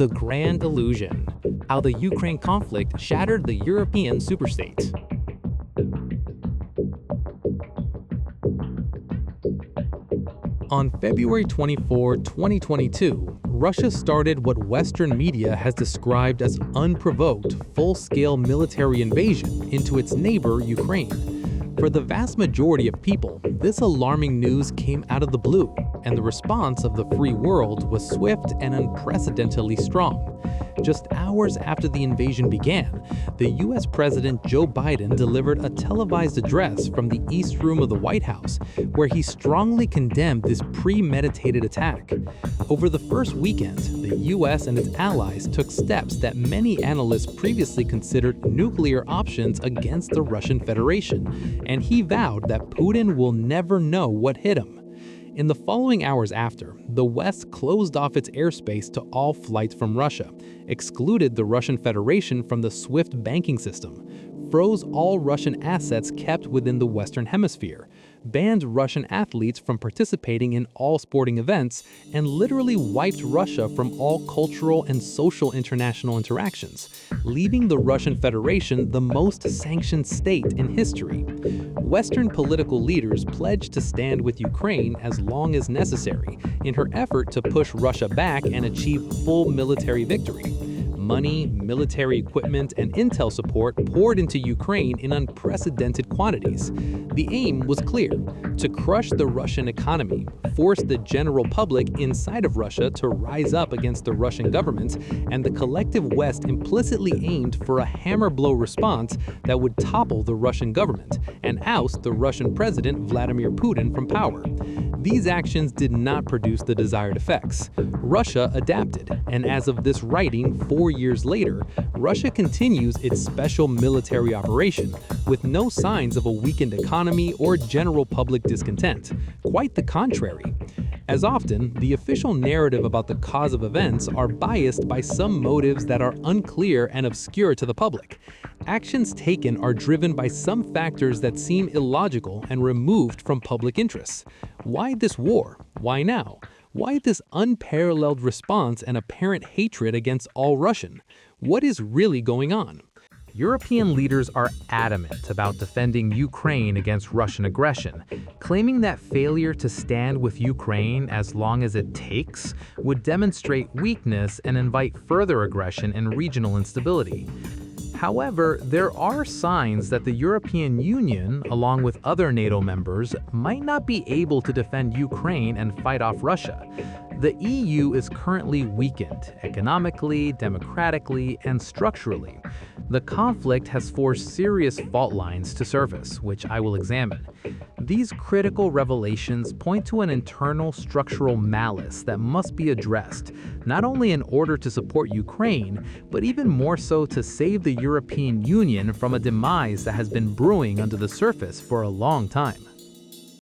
The Grand Illusion: How the Ukraine conflict shattered the European superstate. On February 24, 2022, Russia started what Western media has described as unprovoked, full-scale military invasion into its neighbor, Ukraine. For the vast majority of people, this alarming news came out of the blue, and the response of the free world was swift and unprecedentedly strong. Just hours after the invasion began, the US President Joe Biden delivered a televised address from the East Room of the White House, where he strongly condemned this premeditated attack. Over the first weekend, the US and its allies took steps that many analysts previously considered nuclear options against the Russian Federation, and he vowed that Putin will never know what hit him. In the following hours after, the West closed off its airspace to all flights from Russia, excluded the Russian Federation from the SWIFT banking system, froze all Russian assets kept within the Western Hemisphere, banned Russian athletes from participating in all sporting events, and literally wiped Russia from all cultural and social international interactions, leaving the Russian Federation the most sanctioned state in history. Western political leaders pledged to stand with Ukraine as long as necessary in her effort to push Russia back and achieve full military victory. Money, military equipment, and intel support poured into Ukraine in unprecedented quantities. The aim was clear: to crush the Russian economy, force the general public inside of Russia to rise up against the Russian government, and the collective West implicitly aimed for a hammer blow response that would topple the Russian government and oust the Russian President Vladimir Putin from power. These actions did not produce the desired effects. Russia adapted, and as of this writing 4 years later, Russia continues its special military operation, with no signs of a weakened economy or general public discontent. Quite the contrary. As often, the official narrative about the cause of events are biased by some motives that are unclear and obscure to the public. Actions taken are driven by some factors that seem illogical and removed from public interests. Why this war? Why now? Why this unparalleled response and apparent hatred against all Russian? What is really going on? European leaders are adamant about defending Ukraine against Russian aggression, claiming that failure to stand with Ukraine as long as it takes would demonstrate weakness and invite further aggression and regional instability. However, there are signs that the European Union, along with other NATO members, might not be able to defend Ukraine and fight off Russia. The EU is currently weakened economically, democratically, and structurally. The conflict has forced serious fault lines to surface, which I will examine. These critical revelations point to an internal structural malice that must be addressed, not only in order to support Ukraine, but even more so to save the European Union from a demise that has been brewing under the surface for a long time.